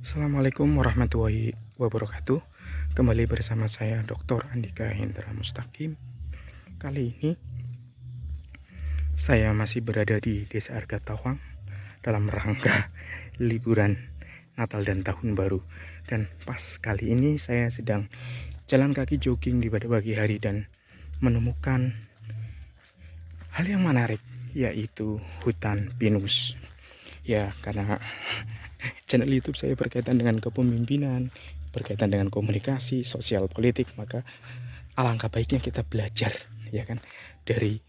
Assalamualaikum warahmatullahi wabarakatuh. Kembali bersama saya Dr. Andika Hendra Mustaqim. Kali ini saya masih berada di Desa Argatawang dalam rangka liburan Natal dan Tahun Baru. Dan pas kali ini saya sedang jalan kaki jogging di pada pagi hari dan menemukan hal yang menarik, yaitu hutan pinus. Ya, karena channel YouTube saya berkaitan dengan kepemimpinan, berkaitan dengan komunikasi, sosial politik, maka alangkah baiknya kita belajar, ya kan, dari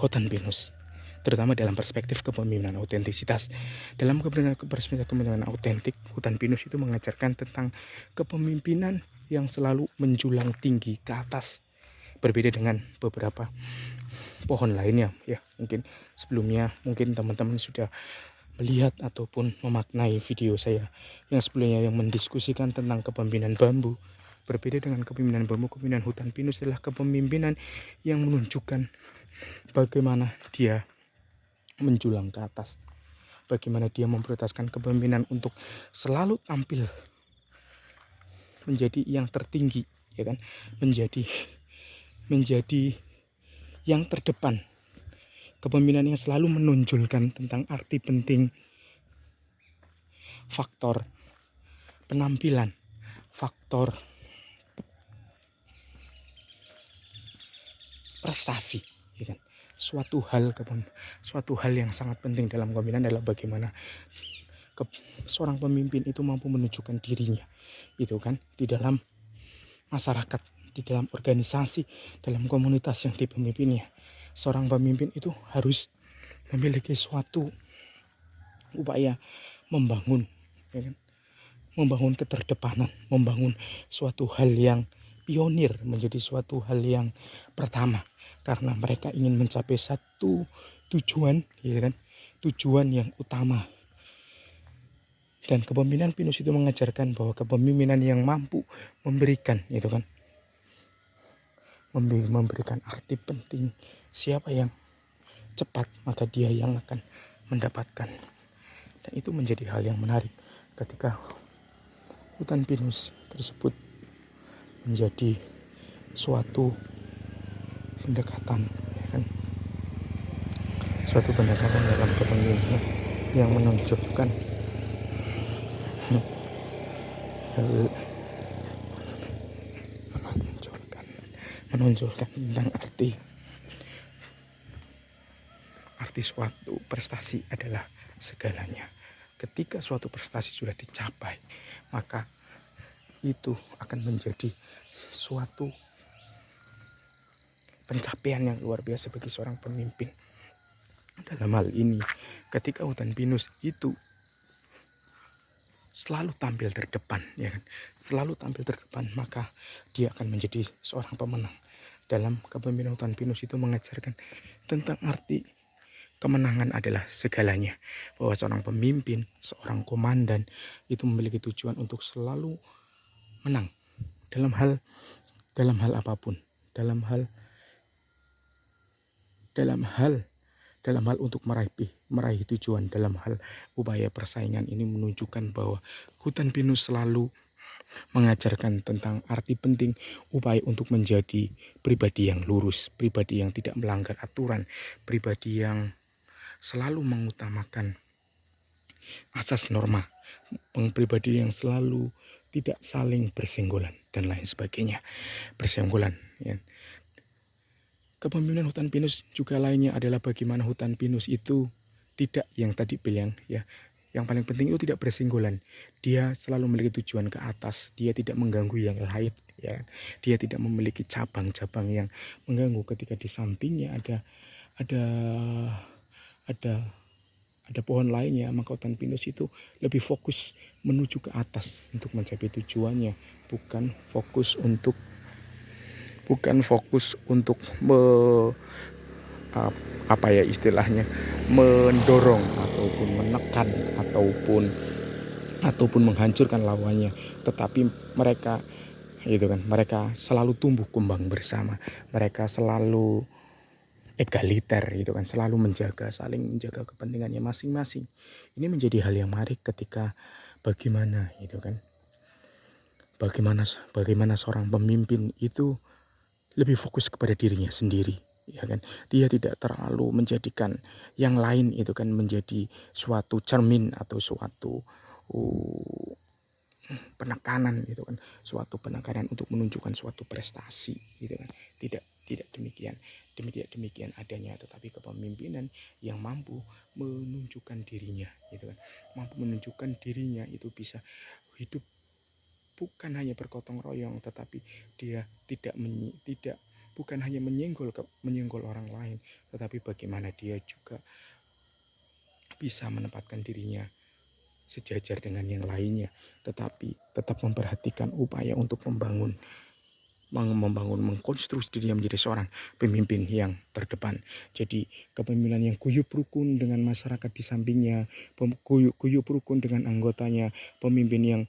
hutan pinus, terutama dalam perspektif kepemimpinan autentisitas. Dalam perspektif kepemimpinan autentik, hutan pinus itu mengajarkan tentang kepemimpinan yang selalu menjulang tinggi ke atas, berbeda dengan beberapa pohon lainnya. Ya, mungkin sebelumnya teman-teman sudah melihat ataupun memaknai video saya yang sebelumnya yang mendiskusikan tentang kepemimpinan bambu. Berbeda dengan kepemimpinan bambu, kepemimpinan hutan pinus adalah kepemimpinan yang menunjukkan bagaimana dia menjulang ke atas, bagaimana dia memprioritaskan kepemimpinan untuk selalu tampil menjadi yang tertinggi, ya kan, menjadi yang terdepan. Kepemimpinan yang selalu menonjolkan tentang arti penting faktor penampilan, faktor prestasi, ya kan. Suatu hal yang sangat penting dalam kepemimpinan adalah bagaimana seorang pemimpin itu mampu menunjukkan dirinya, itu kan, di dalam masyarakat, di dalam organisasi, dalam komunitas yang dipimpinnya. Seorang pemimpin itu harus memiliki suatu upaya membangun, ya kan, membangun keterdepanan, membangun suatu hal yang pionir, menjadi suatu hal yang pertama, karena mereka ingin mencapai satu tujuan, ya kan, tujuan yang utama. Dan kepemimpinan pinus itu mengajarkan bahwa kepemimpinan yang mampu memberikan, itu kan, memberikan arti penting. Siapa yang cepat, maka dia yang akan mendapatkan. Dan itu menjadi hal yang menarik ketika hutan pinus tersebut menjadi suatu pendekatan, ya kan? Suatu pendekatan dalam kepemimpinan yang menunjukkan tentang arti suatu prestasi adalah segalanya. Ketika suatu prestasi sudah dicapai, maka itu akan menjadi suatu pencapaian yang luar biasa bagi seorang pemimpin. Dalam hal ini, ketika hutan pinus itu selalu tampil terdepan, ya kan, selalu tampil terdepan, maka dia akan menjadi seorang pemenang. Dalam kepemimpinan hutan pinus itu mengajarkan tentang arti kemenangan adalah segalanya, bahwa seorang pemimpin, seorang komandan itu memiliki tujuan untuk selalu menang dalam hal apapun, dalam hal untuk meraih tujuan, dalam hal upaya persaingan. Ini menunjukkan bahwa hutan pinus selalu mengajarkan tentang arti penting upaya untuk menjadi pribadi yang lurus, pribadi yang tidak melanggar aturan, pribadi yang selalu mengutamakan asas norma, pribadi yang selalu tidak saling bersenggolan dan lain sebagainya. Bersenggolan, ya. Kepemimpinan hutan pinus juga lainnya adalah bagaimana hutan pinus itu tidak, yang tadi bilang, ya, yang paling penting itu tidak bersenggolan. Dia selalu memiliki tujuan ke atas, dia tidak mengganggu yang lain, ya. Dia tidak memiliki cabang-cabang yang mengganggu. Ketika di sampingnya ada pohon lainnya, maka hutan pinus itu lebih fokus menuju ke atas untuk mencapai tujuannya, bukan fokus untuk mendorong ataupun menekan ataupun menghancurkan lawannya, tetapi mereka selalu tumbuh kembang bersama, mereka selalu egaliter, selalu saling menjaga kepentingannya masing-masing. Ini menjadi hal yang menarik ketika bagaimana gitu kan. Bagaimana seorang pemimpin itu lebih fokus kepada dirinya sendiri, ya kan. Dia tidak terlalu menjadikan yang lain itu kan menjadi suatu cermin atau suatu uh, penekanan gitu kan, suatu penekanan untuk menunjukkan suatu prestasi gitu kan. Tidak demikian. Demikian adanya, tetapi kepemimpinan yang mampu menunjukkan dirinya gitu kan. Mampu menunjukkan dirinya itu bisa hidup bukan hanya bergotong royong, tetapi dia tidak bukan hanya menyenggol orang lain, tetapi bagaimana dia juga bisa menempatkan dirinya sejajar dengan yang lainnya, tetapi tetap memperhatikan upaya untuk mengkonstruksi dirinya menjadi seorang pemimpin yang terdepan. Jadi kepemimpinan yang guyup rukun dengan masyarakat di sampingnya, guyup rukun dengan anggotanya, pemimpinan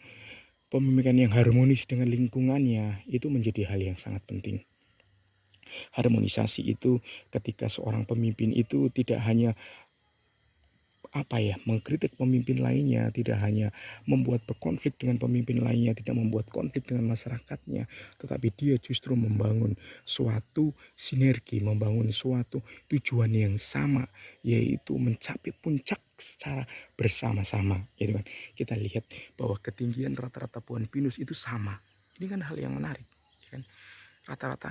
yang harmonis dengan lingkungannya, itu menjadi hal yang sangat penting. Harmonisasi itu ketika seorang pemimpin itu tidak hanya mengkritik pemimpin lainnya, tidak hanya membuat berkonflik dengan pemimpin lainnya, tidak membuat konflik dengan masyarakatnya, tetapi dia justru membangun suatu sinergi, membangun suatu tujuan yang sama, yaitu mencapai puncak secara bersama-sama, gitu kan. Kita lihat bahwa ketinggian rata-rata pohon pinus itu sama. Ini kan hal yang menarik, ya kan. Rata-rata,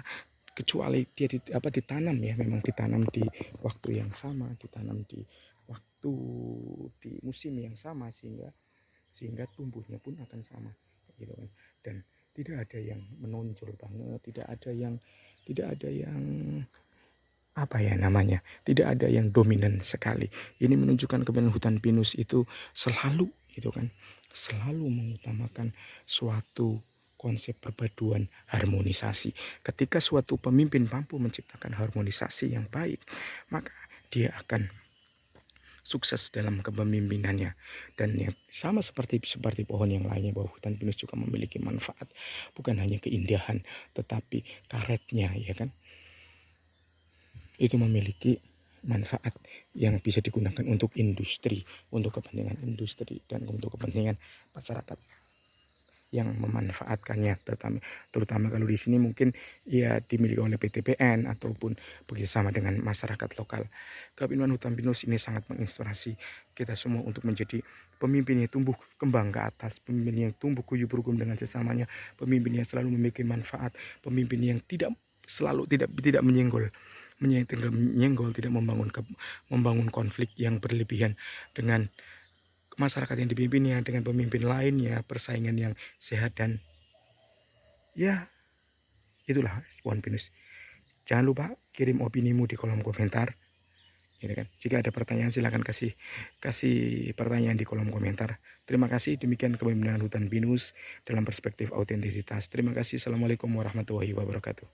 kecuali dia ditanam ya, memang ditanam di waktu yang sama, ditanam di waktu di musim yang sama, sehingga tumbuhnya pun akan sama gitu kan. Dan tidak ada yang menonjol banget, tidak ada yang tidak ada yang dominan sekali. Ini menunjukkan kebenaran hutan pinus itu selalu gitu kan, selalu mengutamakan suatu konsep perpaduan harmonisasi. Ketika suatu pemimpin mampu menciptakan harmonisasi yang baik, maka dia akan sukses dalam kepemimpinannya. Dan yang sama seperti pohon yang lainnya, bahwa hutan pinus juga memiliki manfaat, bukan hanya keindahan, tetapi karetnya, ya kan, itu memiliki manfaat yang bisa digunakan untuk industri, untuk kepentingan industri dan untuk kepentingan masyarakat yang memanfaatkannya, terutama kalau di sini mungkin ya dimiliki oleh PTPN ataupun bekerjasama dengan masyarakat lokal. Kepemimpinan hutan pinus ini sangat menginspirasi kita semua untuk menjadi pemimpin yang tumbuh kembang ke atas, pemimpin yang tumbuh guyup rukun dengan sesamanya, pemimpin yang selalu memiliki manfaat, pemimpin yang tidak menyenggol, tidak membangun konflik yang berlebihan dengan masyarakat yang dipimpinnya, dengan pemimpin lainnya, persaingan yang sehat. Dan ya itulah pohon pinus. Jangan lupa kirim opinimu di kolom komentar, ya kan. Jika ada pertanyaan silahkan kasih pertanyaan di kolom komentar. Terima kasih. Demikian kepemimpinan hutan pinus dalam perspektif autentisitas. Terima kasih. Assalamualaikum warahmatullahi wabarakatuh.